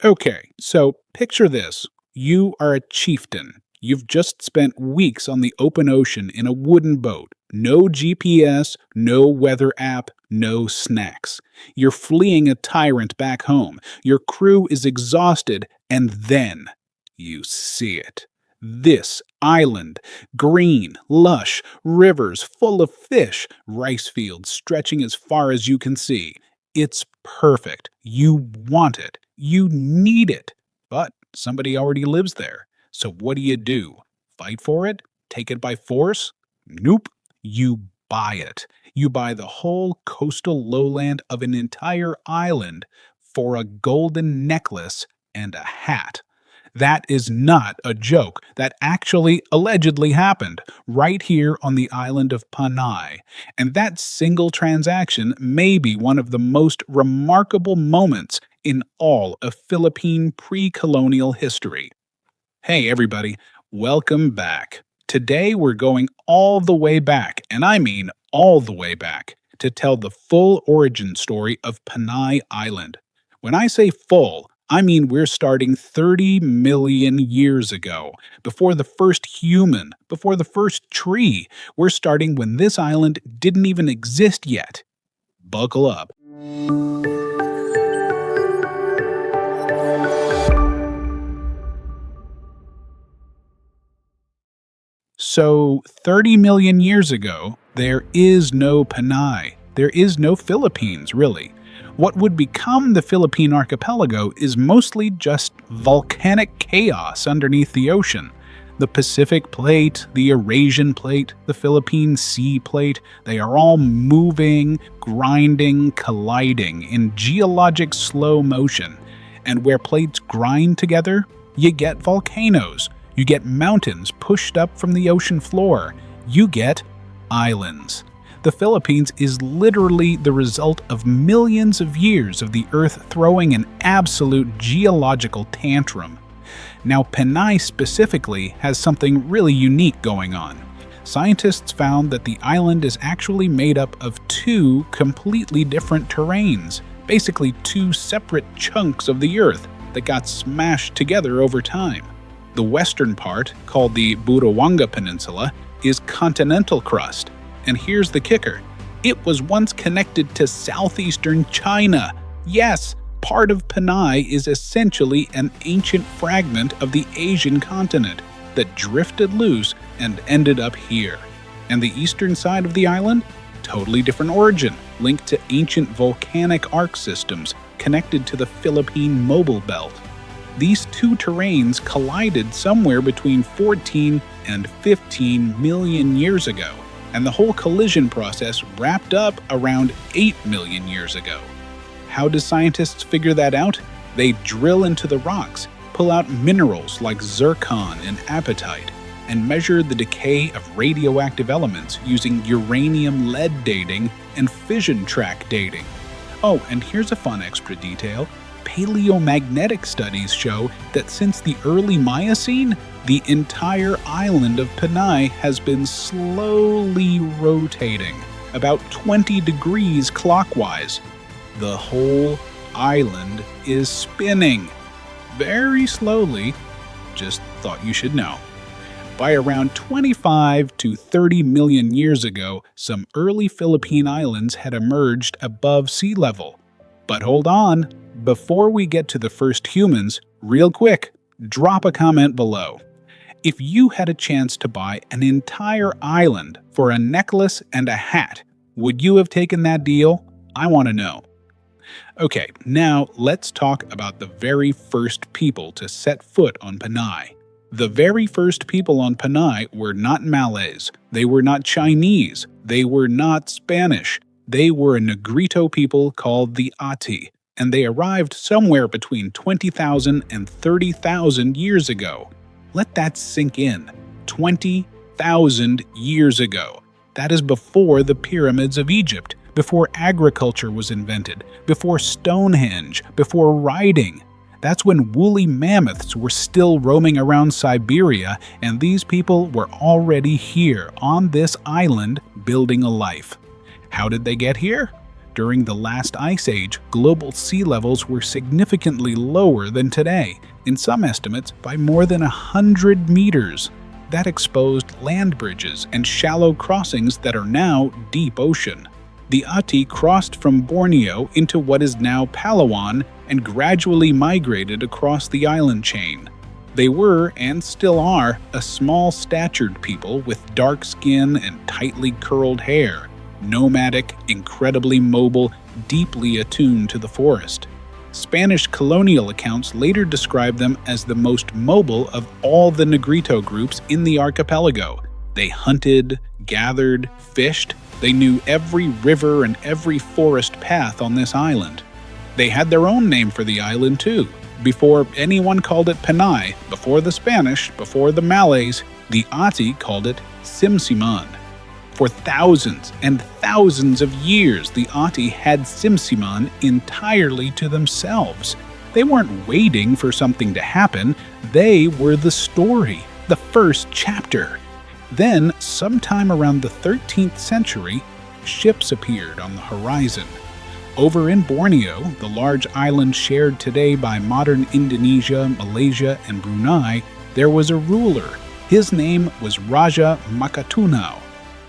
Okay, so picture this. You are a chieftain. You've just spent weeks on the open ocean in a wooden boat. No GPS, no weather app, no snacks. You're fleeing a tyrant back home. Your crew is exhausted, and then you see it. This island, green, lush, rivers full of fish, rice fields stretching as far as you can see. It's perfect. You want it. You need it. But somebody already lives there. So what do? Fight for it? Take it by force? Nope. You buy it. You buy the whole coastal lowland of an entire island for a golden necklace and a hat. That is not a joke. That actually allegedly happened right here on the island of Panay. And that single transaction may be one of the most remarkable moments in all of Philippine pre-colonial history. Hey everybody, welcome back. Today we're going all the way back, and I mean all the way back, to tell the full origin story of Panay Island. When I say full, I mean we're starting 30 million years ago, before the first human, before the first tree. We're starting when this island didn't even exist yet. Buckle up. So, 30 million years ago, there is no Panay. There is no Philippines, really. What would become the Philippine archipelago is mostly just volcanic chaos underneath the ocean. The Pacific Plate, the Eurasian Plate, the Philippine Sea Plate, they are all moving, grinding, colliding in geologic slow motion. And where plates grind together, you get volcanoes. You get mountains pushed up from the ocean floor. You get islands. The Philippines is literally the result of millions of years of the Earth throwing an absolute geological tantrum. Now, Panay specifically has something really unique going on. Scientists found that the island is actually made up of two completely different terranes, basically two separate chunks of the Earth that got smashed together over time. The western part, called the Burawanga Peninsula, is continental crust. And here's the kicker. It was once connected to southeastern China. Yes, part of Panay is essentially an ancient fragment of the Asian continent that drifted loose and ended up here. And the eastern side of the island? Totally different origin, linked to ancient volcanic arc systems connected to the Philippine Mobile Belt. These two terranes collided somewhere between 14 and 15 million years ago, and the whole collision process wrapped up around 8 million years ago. How do scientists figure that out? They drill into the rocks, pull out minerals like zircon and apatite, and measure the decay of radioactive elements using uranium-lead dating and fission track dating. Oh, and here's a fun extra detail. Paleomagnetic studies show that since the early Miocene, the entire island of Panay has been slowly rotating, about 20 degrees clockwise. The whole island is spinning. Very slowly, just thought you should know. By around 25 to 30 million years ago, some early Philippine islands had emerged above sea level. But hold on, before we get to the first humans, real quick, drop a comment below. If you had a chance to buy an entire island for a necklace and a hat, would you have taken that deal? I want to know. Okay, now let's talk about the very first people to set foot on Panay. The very first people on Panay were not Malays, they were not Chinese, they were not Spanish. They were a Negrito people called the Ati, and they arrived somewhere between 20,000 and 30,000 years ago. Let that sink in. 20,000 years ago. That is before the pyramids of Egypt, before agriculture was invented, before Stonehenge, before writing. That's when woolly mammoths were still roaming around Siberia, and these people were already here on this island building a life. How did they get here? during the last ice age, global sea levels were significantly lower than today, in some estimates by more than 100 meters. That exposed land bridges and shallow crossings that are now deep ocean. The Ati crossed from Borneo into what is now Palawan and gradually migrated across the island chain. They were, and still are, a small-statured people with dark skin and tightly curled hair, nomadic, incredibly mobile, deeply attuned to the forest. Spanish colonial accounts later describe them as the most mobile of all the Negrito groups in the archipelago. They hunted, gathered, fished. They knew every river and every forest path on this island. They had their own name for the island too. Before anyone called it Panay, before the Spanish, before the Malays, the Ati called it Simsiman. For thousands and thousands of years, the Ati had Simsiman entirely to themselves. They weren't waiting for something to happen. They were the story, the first chapter. Then, sometime around the 13th century, ships appeared on the horizon. Over in Borneo, the large island shared today by modern Indonesia, Malaysia, and Brunei, there was a ruler. His name was Raja Makatunao.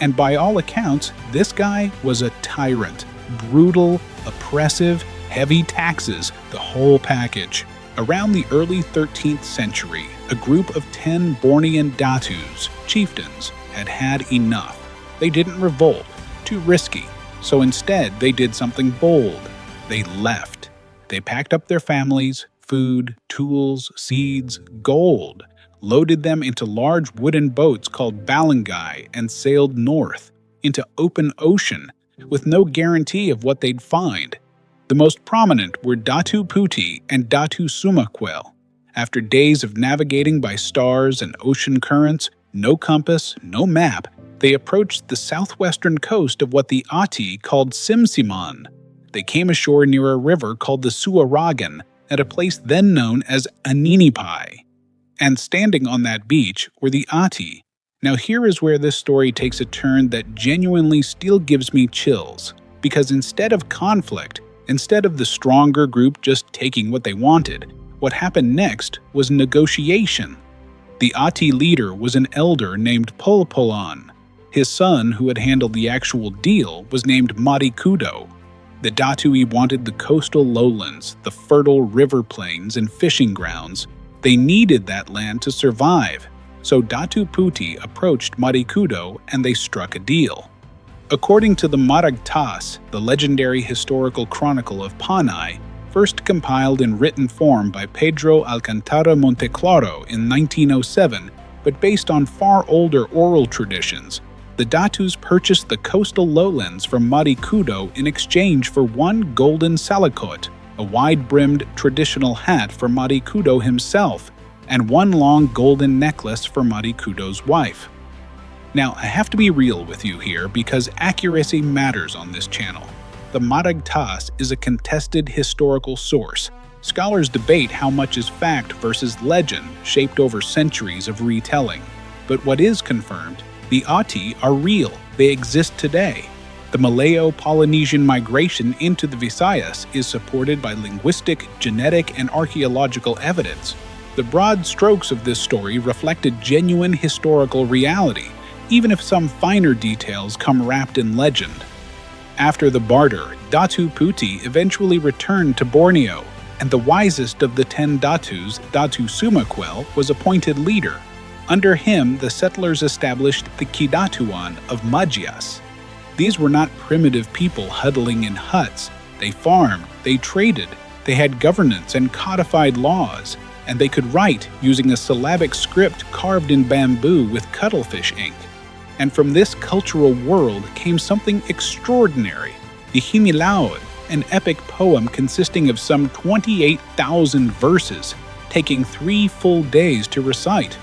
And by all accounts, this guy was a tyrant. Brutal, oppressive, heavy taxes, the whole package. Around the early 13th century, a group of 10 Bornean Datus, chieftains, had had enough. They didn't revolt, too risky. So instead, they did something bold. They left. They packed up their families, food, tools, seeds, gold, loaded them into large wooden boats called balangai, and sailed north, into open ocean, with no guarantee of what they'd find. The most prominent were Datu Puti and Datu Sumakwel. After days of navigating by stars and ocean currents, no compass, no map, they approached the southwestern coast of what the Ati called Simsiman. They came ashore near a river called the Suaragan, at a place then known as Aninipai. And standing on that beach were the Ati. Now here is where this story takes a turn that genuinely still gives me chills, because instead of conflict, instead of the stronger group just taking what they wanted, what happened next was negotiation. The Ati leader was an elder named Pulpulan. His son, who had handled the actual deal, was named Marikudo. The Datui wanted the coastal lowlands, the fertile river plains and fishing grounds. They needed that land to survive, so Datu Puti approached Marikudo and they struck a deal. According to the Maragtas, the legendary historical chronicle of Panay, first compiled in written form by Pedro Alcantara Monteclaro in 1907, but based on far older oral traditions, the Datus purchased the coastal lowlands from Marikudo in exchange for one golden salakot, a wide-brimmed traditional hat for Marikudo himself, and one long golden necklace for Marikudo's wife. Now, I have to be real with you here because accuracy matters on this channel. The Maragtas is a contested historical source. Scholars debate how much is fact versus legend shaped over centuries of retelling. But what is confirmed, the Ati are real. They exist today. The Malayo-Polynesian migration into the Visayas is supported by linguistic, genetic, and archaeological evidence. The broad strokes of this story reflected genuine historical reality, even if some finer details come wrapped in legend. After the Barter, Datu Puti eventually returned to Borneo, and the wisest of the 10 Datus, Datu Sumakwel, was appointed leader. Under him, the settlers established the Kedatuan of Madja-as. These were not primitive people huddling in huts. They farmed, they traded, they had governance and codified laws, and they could write using a syllabic script carved in bamboo with cuttlefish ink. And from this cultural world came something extraordinary, the Hinilawod, an epic poem consisting of some 28,000 verses, taking 3 full days to recite.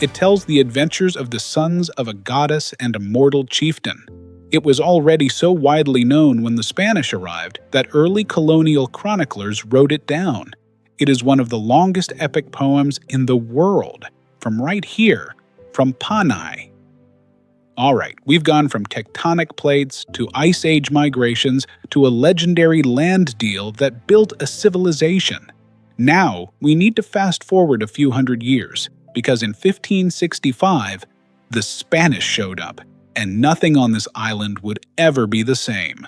It tells the adventures of the sons of a goddess and a mortal chieftain. It was already so widely known when the Spanish arrived that early colonial chroniclers wrote it down. It is one of the longest epic poems in the world, from right here, from Panay. Alright, we've gone from tectonic plates to ice age migrations to a legendary land deal that built a civilization. Now, we need to fast forward a few hundred years, because in 1565, the Spanish showed up, and nothing on this island would ever be the same.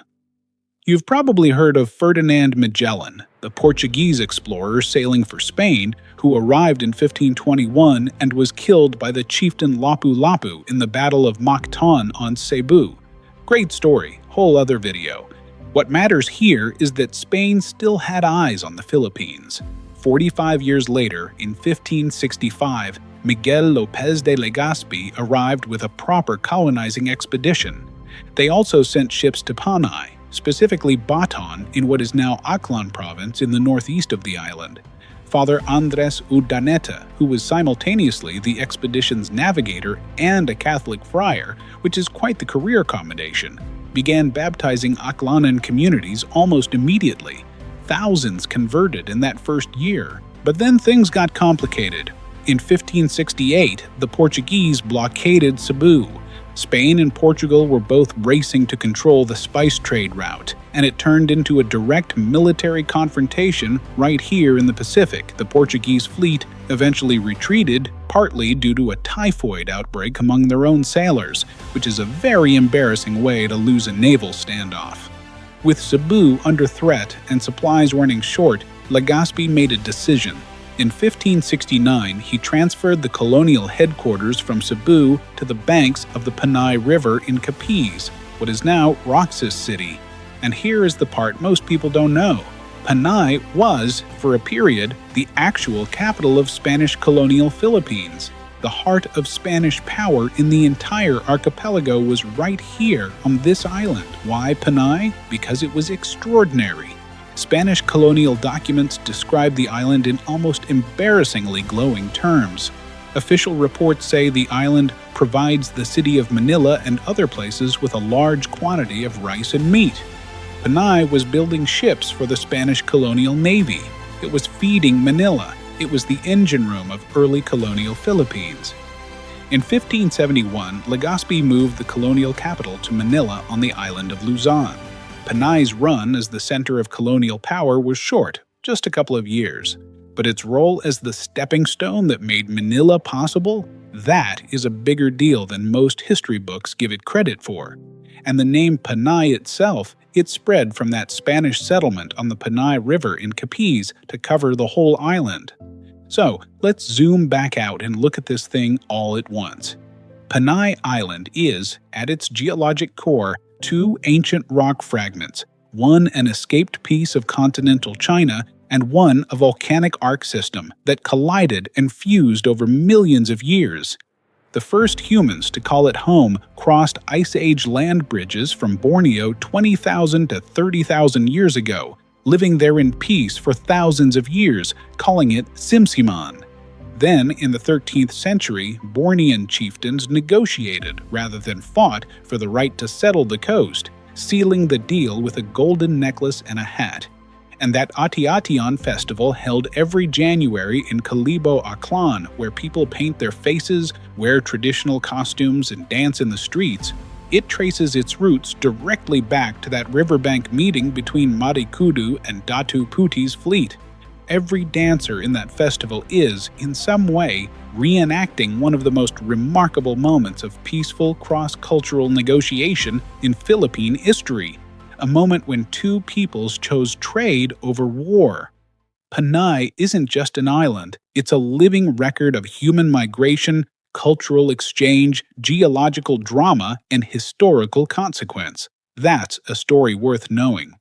You've probably heard of Ferdinand Magellan, the Portuguese explorer sailing for Spain, who arrived in 1521 and was killed by the chieftain Lapu-Lapu in the Battle of Mactan on Cebu. Great story, whole other video. What matters here is that Spain still had eyes on the Philippines. 45 years later, in 1565, Miguel López de Legazpi arrived with a proper colonizing expedition. They also sent ships to Panay, specifically Baton in what is now Aklan province in the northeast of the island. Father Andres Urdaneta, who was simultaneously the expedition's navigator and a Catholic friar, which is quite the career combination, began baptizing Aklanan communities almost immediately. Thousands converted in that first year. But then things got complicated. In 1568, the Portuguese blockaded Cebu. Spain and Portugal were both racing to control the spice trade route, and it turned into a direct military confrontation right here in the Pacific. The Portuguese fleet eventually retreated, partly due to a typhoid outbreak among their own sailors, which is a very embarrassing way to lose a naval standoff. With Cebu under threat and supplies running short, Legazpi made a decision. In 1569, he transferred the colonial headquarters from Cebu to the banks of the Panay River in Capiz, what is now Roxas City. And here is the part most people don't know. Panay was, for a period, the actual capital of Spanish colonial Philippines. The heart of Spanish power in the entire archipelago was right here on this island. Why Panay? Because it was extraordinary. Spanish colonial documents describe the island in almost embarrassingly glowing terms. Official reports say the island provides the city of Manila and other places with a large quantity of rice and meat. Panay was building ships for the Spanish colonial navy. It was feeding Manila. It was the engine room of early colonial Philippines. In 1571, Legazpi moved the colonial capital to Manila on the island of Luzon. Panay's run as the center of colonial power was short, just a couple of years. But its role as the stepping stone that made Manila possible, that is a bigger deal than most history books give it credit for. And the name Panay itself, it spread from that Spanish settlement on the Panay River in Capiz to cover the whole island. So, let's zoom back out and look at this thing all at once. Panay Island is, at its geologic core, two ancient rock fragments, one an escaped piece of continental China and one a volcanic arc system that collided and fused over millions of years. The first humans to call it home crossed Ice Age land bridges from Borneo 20,000 to 30,000 years ago, living there in peace for thousands of years, calling it Simsiman. Then, in the 13th century, Bornean chieftains negotiated, rather than fought, for the right to settle the coast, sealing the deal with a golden necklace and a hat. And that Ati-Atihan festival held every January in Calibo, Aklan, where people paint their faces, wear traditional costumes, and dance in the streets, it traces its roots directly back to that riverbank meeting between Marikudu and Datu Puti's fleet. Every dancer in that festival is, in some way, reenacting one of the most remarkable moments of peaceful cross-cultural negotiation in Philippine history, a moment when two peoples chose trade over war. Panay isn't just an island, it's a living record of human migration, cultural exchange, geological drama, and historical consequence. That's a story worth knowing.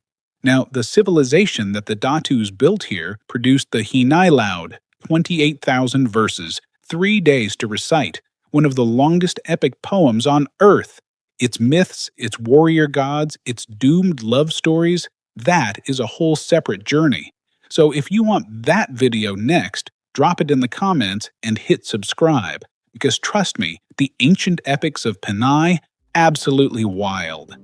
Now, the civilization that the Datus built here produced the Hinilawod, 28,000 verses, 3 days to recite, one of the longest epic poems on Earth. Its myths, its warrior gods, its doomed love stories, that is a whole separate journey. So if you want that video next, drop it in the comments and hit subscribe. Because trust me, the ancient epics of Panay, absolutely wild.